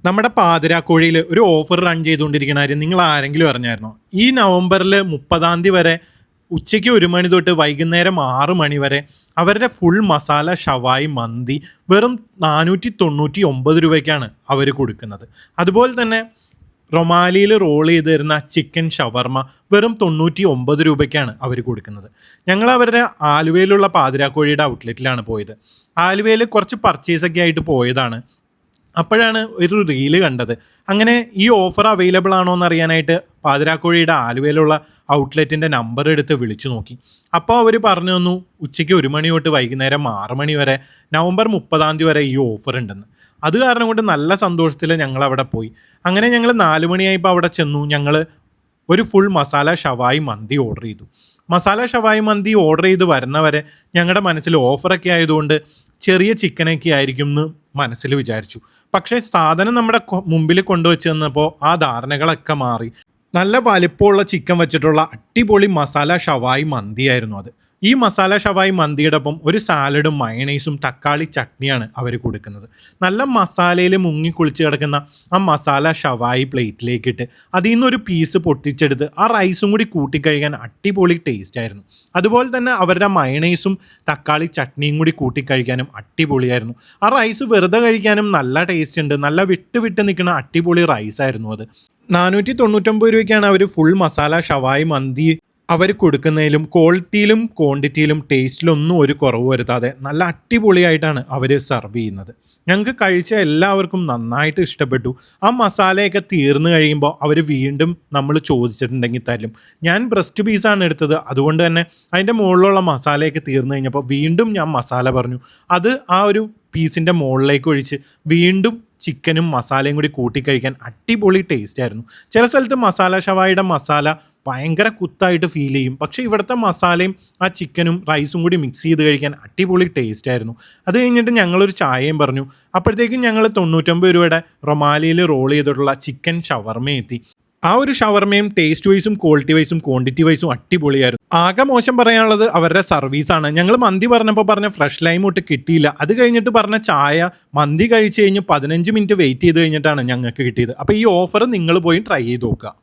നമ്മുടെ പാതിരാക്കോഴിയിൽ ഒരു offer run ചെയ്തുകൊണ്ടിരിക്കുന്ന കാര്യം നിങ്ങൾ ആരെങ്കിലും അറിഞ്ഞായിരുന്നോ? ഈ നവംബറിൽ 30-ാം തീയതി വരെ ഉച്ചയ്ക്ക് 1 മണി തൊട്ട് വൈകുന്നേരം 6 മണി വരെ അവരുടെ ഫുൾ മസാല ഷവായി മന്തി വെറും 499 രൂപയ്ക്കാണ് അവർ കൊടുക്കുന്നത്. അതുപോലെ തന്നെ റൊമാലിയിൽ റോൾ ചെയ്ത് തരുന്ന ചിക്കൻ ഷവർമ വെറും 99 രൂപയ്ക്കാണ് അവർ കൊടുക്കുന്നത്. ഞങ്ങൾ അവരുടെ ആലുവയിലുള്ള പാതിരാക്കോഴിയുടെ ഔട്ട്ലെറ്റിലാണ് പോയത്. ആലുവയിൽ കുറച്ച് പർച്ചേസൊക്കെ ആയിട്ട് പോയതാണ്. അപ്പോഴാണ് ഒരു റീല് കണ്ടത്. അങ്ങനെ ഈ ഓഫർ അവൈലബിൾ ആണോ എന്ന് അറിയാനായിട്ട് പാതിരാക്കോഴിയുടെ ആലുവയിലുള്ള ഔട്ട്ലെറ്റിൻ്റെ നമ്പർ എടുത്ത് വിളിച്ചു നോക്കി. അപ്പോൾ അവർ പറഞ്ഞു തന്നു ഉച്ചയ്ക്ക് 1 മണി തൊട്ട് വൈകുന്നേരം 6 മണി വരെ നവംബർ 30-ാം തീയതി വരെ ഈ ഓഫർ ഉണ്ടെന്ന്. അത് കാരണം കൊണ്ട് നല്ല സന്തോഷത്തിൽ ഞങ്ങൾ അവിടെ പോയി. അങ്ങനെ ഞങ്ങൾ 4 മണിയായപ്പോൾ അവിടെ ചെന്നു. ഞങ്ങൾ ഒരു ഫുൾ മസാല ഷവായി മന്തി ഓർഡർ ചെയ്തു. മസാല ഷവായി മന്തി ഓർഡർ ചെയ്ത് വരുന്നവരെ ഞങ്ങളുടെ മനസ്സിൽ ഓഫറൊക്കെ ആയതുകൊണ്ട് ചെറിയ ചിക്കനൊക്കെ ആയിരിക്കും എന്ന് മനസ്സിൽ വിചാരിച്ചു. പക്ഷേ സാധനം നമ്മുടെ മുമ്പിൽ കൊണ്ടുവച്ച് തന്നപ്പോൾ ആ ധാരണകളൊക്കെ മാറി. നല്ല വലിപ്പമുള്ള ചിക്കൻ വെച്ചിട്ടുള്ള അടിപൊളി മസാല ഷവായി മന്തിയായിരുന്നു അത്. ഈ മസാല ഷവായി മന്തിയുടെ ഒപ്പം ഒരു സാലഡും മയണൈസും തക്കാളി ചട്നിയാണ് അവർ കൊടുക്കുന്നത്. നല്ല മസാലയിൽ മുങ്ങി കുളിച്ച് കിടക്കുന്ന ആ മസാല ഷവായി പ്ലേറ്റിലേക്കിട്ട് അതിൽ നിന്നൊരു പീസ് പൊട്ടിച്ചെടുത്ത് ആ റൈസും കൂടി കൂട്ടിക്കഴിക്കാൻ അടിപൊളി ടേസ്റ്റ് ആയിരുന്നു. അതുപോലെ തന്നെ അവരുടെ മയണൈസും തക്കാളി ചട്നിയും കൂടി കൂട്ടിക്കഴിക്കാനും അടിപൊളിയായിരുന്നു. ആ റൈസ് വെറുതെ കഴിക്കാനും നല്ല ടേസ്റ്റ് ഉണ്ട്. നല്ല വിട്ട് നിൽക്കുന്ന അടിപൊളി റൈസായിരുന്നു അത്. 499 രൂപയ്ക്കാണ് അവർ ഫുൾ മസാല ഷവായി മന്തി അവർ കൊടുക്കുന്നതിലും ക്വാളിറ്റിയിലും ക്വാണ്ടിറ്റിയിലും ടേസ്റ്റിലൊന്നും ഒരു കുറവ് വരുത്താതെ നല്ല അടിപൊളിയായിട്ടാണ് അവർ സെർവ് ചെയ്യുന്നത്. ഞങ്ങൾക്ക് കഴിച്ച എല്ലാവർക്കും നന്നായിട്ട് ഇഷ്ടപ്പെട്ടു. ആ മസാലയൊക്കെ തീർന്നു കഴിയുമ്പോൾ അവർ വീണ്ടും നമ്മൾ ചോദിച്ചിട്ടുണ്ടെങ്കിൽ തരും. ഞാൻ ബ്രസ്റ്റ് പീസാണ് എടുത്തത്, അതുകൊണ്ട് തന്നെ അതിൻ്റെ മുകളിലുള്ള മസാലയൊക്കെ തീർന്നു കഴിഞ്ഞപ്പോൾ വീണ്ടും ഞാൻ മസാല പറഞ്ഞു. അത് ആ ഒരു പീസിൻ്റെ മുകളിലേക്ക് ഒഴിച്ച് വീണ്ടും ചിക്കനും മസാലയും കൂടി കൂട്ടിക്കഴിക്കാൻ അടിപൊളി ടേസ്റ്റ് ആയിരുന്നു. ചില സ്ഥലത്ത് മസാല ഷവായിയുടെ മസാല ഭയങ്കര കുത്തായിട്ട് ഫീൽ ചെയ്യും. പക്ഷേ ഇവിടുത്തെ മസാലയും ആ ചിക്കനും റൈസും കൂടി മിക്സ് ചെയ്ത് കഴിക്കാൻ അടിപൊളി ടേസ്റ്റ് ആയിരുന്നു. അത് കഴിഞ്ഞിട്ട് ഞങ്ങളൊരു ചായയും പറഞ്ഞു. അപ്പോഴത്തേക്കും ഞങ്ങൾ 99 രൂപയുടെ റൊമാലിയിൽ റോൾ ചെയ്തിട്ടുള്ള ചിക്കൻ ഷവർമ എത്തി. ആ ഒരു ഷവർമയും ടേസ്റ്റ് വൈസും ക്വാളിറ്റി വൈസും ക്വാണ്ടിറ്റി വൈസും അടിപൊളിയായിരുന്നു. ആകെ മോശം പറയാനുള്ളത് അവരുടെ സർവീസാണ്. ഞങ്ങൾ മന്തി പറഞ്ഞപ്പോൾ പറഞ്ഞ ഫ്രഷ് ലൈം ഒട്ട് കിട്ടിയില്ല. അത് കഴിഞ്ഞിട്ട് പറഞ്ഞ ചായ മന്തി കഴിച്ച് കഴിഞ്ഞ് 15 മിനിറ്റ് വെയിറ്റ് ചെയ്ത് കഴിഞ്ഞിട്ടാണ് ഞങ്ങൾക്ക് കിട്ടിയത്. അപ്പോൾ ഈ ഓഫർ നിങ്ങൾ പോയി ട്രൈ ചെയ്ത് നോക്കുക.